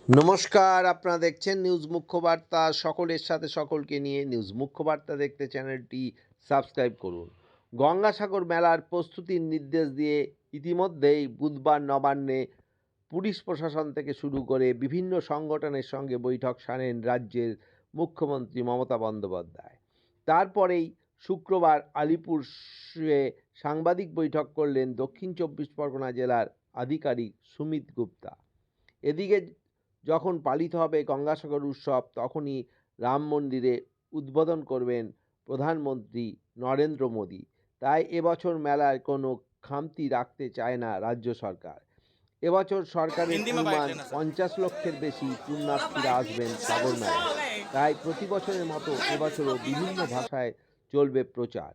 নমস্কার, আপনারা দেখছেন নিউজ মুখ্যবার্তা। সকলের সাথে সকলকে নিয়ে নিউজ মুখ্যবার্তা দেখতে চ্যানেলটি সাবস্ক্রাইব করুন। গঙ্গাসাগর মেলার প্রস্তুতির নির্দেশ দিয়ে ইতিমধ্যেই বুধবার নবান্নে পুলিশ প্রশাসন থেকে শুরু করে বিভিন্ন সংগঠনের সঙ্গে বৈঠক সারেন রাজ্যের মুখ্যমন্ত্রী মমতা বন্দ্যোপাধ্যায়। তারপরেই শুক্রবার আলিপুরে সাংবাদিক বৈঠক করলেন দক্ষিণ চব্বিশ পরগনা জেলার আধিকারিক সুমিত গুপ্তা। এদিকে যখন পালিত হবে গঙ্গাসাগর উৎসব, তখনই রাম মন্দিরে উদ্বোধন করবেন প্রধানমন্ত্রী নরেন্দ্র মোদী। তাই এবছর মেলায় কোনো খামতি রাখতে চায় না রাজ্য সরকার। এবছর সরকারের অনুমান 50 লক্ষের বেশি পুণ্যার্থীরা আসবেন সাগর মেলায়। তাই প্রতি বছরের মতো এবছরও বিভিন্ন ভাষায় চলবে প্রচার,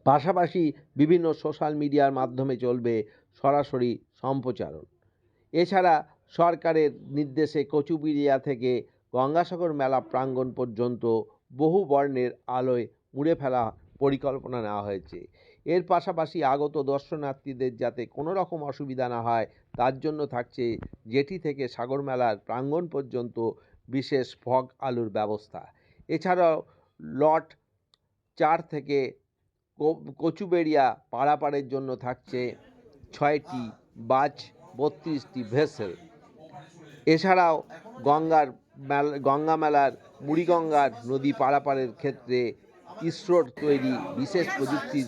পাশাপাশি বিভিন্ন সোশ্যাল মিডিয়ার মাধ্যমে চলবে সরাসরি সম্প্রচারণ। এছাড়া সরকারের নির্দেশে কচুবিড়িয়া থেকে গঙ্গাসাগর মেলা প্রাঙ্গণ পর্যন্ত বহু বর্ণের আলোয় মুড়ে ফেলা পরিকল্পনা নেওয়া হয়েছে। এর পাশাপাশি আগত দর্শনার্থীদের যাতে কোনো রকম অসুবিধা না হয়, তার জন্য থাকছে জেটি থেকে সাগর মেলার প্রাঙ্গণ পর্যন্ত বিশেষ ফগ আলুর ব্যবস্থা। এছাড়াও লট 4 থেকে কচুবেড়িয়া পারাপারের জন্য থাকছে 6টি বাস, 32টি ভেসেল। এছাড়াও গঙ্গা মেলার বুড়িগঙ্গার নদী পারাপারের ক্ষেত্রে ইসরোর তৈরি বিশেষ প্রযুক্তির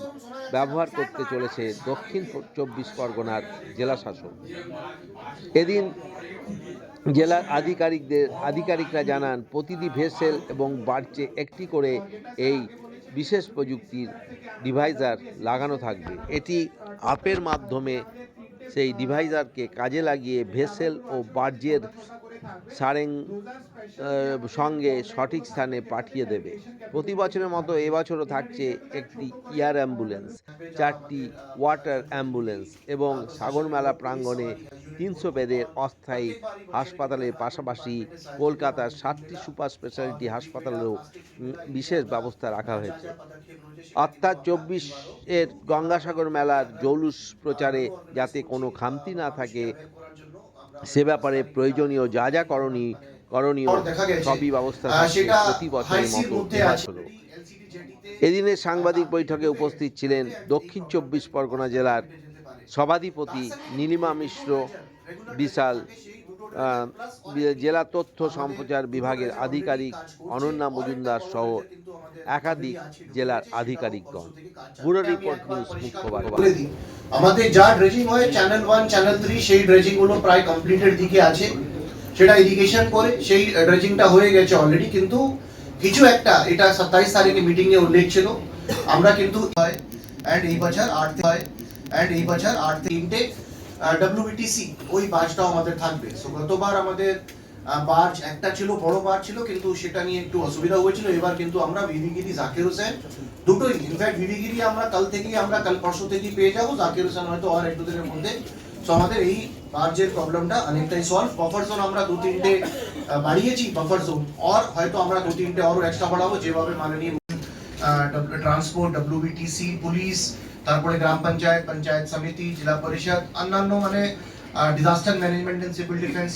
ব্যবহার করতে চলেছে দক্ষিণ চব্বিশ পরগনার জেলাশাসক। এদিন জেলার আধিকারিকরা জানান, প্রতিটি ভেসেল এবং বার্চে একটি করে এই বিশেষ প্রযুক্তির ডিভাইজার লাগানো থাকবে। এটি অ্যাপের মাধ্যমে সেই ডিভাইজারকে কাজে লাগিয়ে ভেসেল ও বার্জের সারেং সঙ্গে সঠিক স্থানে পাঠিয়ে দেবে। প্রতি বছরের মতো এবছরও থাকছে একটি এয়ার অ্যাম্বুলেন্স, 4টি ওয়াটার অ্যাম্বুলেন্স এবং সাগর মেলা প্রাঙ্গণে 300 বেডের অস্থায়ী হাসপাতালের পাশাপাশি কলকাতার 7টি সুপার স্পেশালিটি হাসপাতালেও বিশেষ ব্যবস্থা রাখা হয়েছে। অর্থাৎ 24-এর গঙ্গাসাগর মেলার জৌলুস প্রচারে যাতে কোনো খামতি না থাকে, সে ব্যাপারে প্রয়োজনীয় যা যা করণীয় সবই ব্যবস্থা থাকছে প্রতি বছরের মতো এবছরও। এদিনের সাংবাদিক বৈঠকে উপস্থিত ছিলেন দক্ষিণ চব্বিশ পরগনা জেলার সভাধিপতি নীলিমা মিশ্র বিশাল, জেলা তথ্য সম্প্রচার বিভাগের আধিকারিক অনন্যা মজুমদার সহ একাধিক জেলার আধিকারিকগণ। ব্যুরো রিপোর্ট নিউজ মুখ্যবার্তা। আমাদের যা ড্রেজিং হয় চ্যানেল 1 চ্যানেল 3 সেই ড্রেজিং গুলো প্রায় কমপ্লিটেড দিকে আছে, সেটা ইরিগেশন করে সেই ড্রেজিংটা হয়ে গেছে অলরেডি। কিন্তু কিছু একটা এটা 27 তারিখে মিটিং এ উল্লেখ ছিল, আমরা কিন্তু হয় এন্ড এই বছর 8 হয় এন্ড এই বছর 8 তিনটে ডব্লিউবিটিসি ওই বাসটাও আমাদের থাকবে। সো গতবার আমাদের বার্জ একটা ছিল, বড় বার্জ ছিল, কিন্তু সেটা নিয়ে একটু অসুবিধা হয়েছিল। এবার কিন্তু আমরা ভিভিগিরি জাকির হোসেন দুটোই, ইনফ্যাক্ট ভিভিগিরি আমরা কাল পরশু থেকেই পেয়ে যাবো, জাকির হোসেন হয়তো আর এক দুদিনের মধ্যে। সো আমাদের এই বার্জের প্রবলেমটা অনেকটাই সলভ। বাফার জোন আমরা 2-3টে বাড়িয়েছি বাফার জোন, আর হয়তো আমরা 2-3টে আরো এক্সট্রা বাড়াবো, যেভাবে মাননীয় ট্রান্সপোর্ট, ডব্লিউবিটিসি, পুলিশ, তারপরে গ্রাম পঞ্চায়েত, পঞ্চায়েত সমিতি, জেলা পরিষদ, অন্যান্য মানে disaster management and civil defence,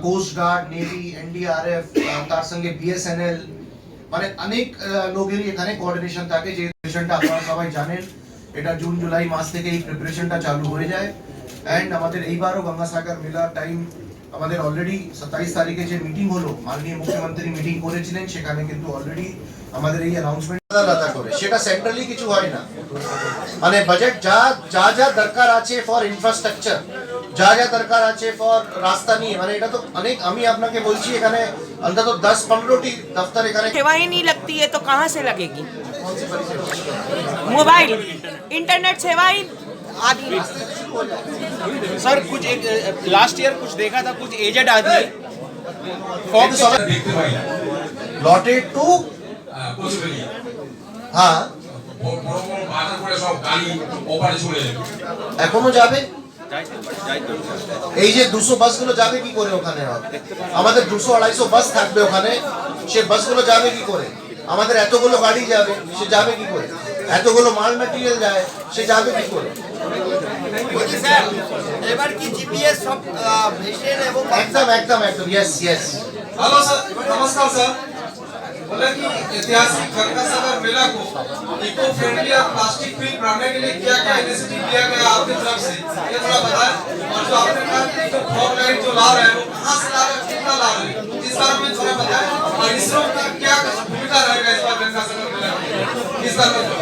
coast guard, navy, NDRF, তার সঙ্গে বিএসএনএল, মানে অনেক লোকেরই এখানে কোঅর্ডিনেশন থাকে। যে প্রিপারেশনটা আপনারা সবাই জানেন, এটা জুন জুলাই মাস থেকে এই প্রিপারেশনটা চালু হয়ে যায়। এন্ড আমাদের এইবারও গঙ্গাসাগর মেলা টাইম আমাদের অলরেডি 27 তারিখে যে মিটিং হলো, মাননীয় মুখ্যমন্ত্রী মিটিং করেছিলেন, সেখানে কিন্তু অলরেডি আমাদের এই অ্যানাউন্সমেন্ট আলাদা করে, সেটা সেন্ট্রালি কিছু হয় না। মানে বাজেট যা যা দরকার আছে ফর ইনফ্রাস্ট্রাকচার, যা যা দরকার আছে ফর রাস্তা নিয়ে, মানে এটা তো অনেক, আমি আপনাকে বলছি এখানে অন্তত 10-15টি দপ্তর এখানে। सेवाएं नहीं लगती है तो कहाँ से लगेगी? मोबाइल इंटरनेट सेवाएं आदि। सर कुछ एक लास्ट ईयर कुछ देखा था, कुछ एजेड आदमी লটেড টু, হ্যাঁ এখনো যাবে। এই যে 200 বাসগুলো যাবে কি করে ওখানে? আমাদের 200-250 বাস থাকবে ওখানে, সে বাসগুলো যাবে কি করে? আমাদের এতগুলো গাড়ি যাবে, সে যাবে কি করে? এতগুলো মাল ম্যাটেরিয়াল যায়, সে যাবে কি করে? বলছি স্যার এবার কি জিপিএস সব ভেসেল এবং একদম একদম একদম यस यस हेलो सर नमस्कार सर बोले कि ऐतिहासिक गंगा सागर मेला को इको फ्रेंडली और प्लास्टिक फ्री बनाने के लिए क्या क्या इनिशिएटिव लिया गया आपकी तरफ से ये थोड़ा बताएं और जो आपने कहा कि जो फॉग लाइट जो ला रहे हैं वो कहां से ला रहे हैं कितना ला रहे हैं इस बारे में थोड़ा बताएं और इसरो का क्या भूमिका रहेगा इस बार गंगा सागर मेला में इस बार में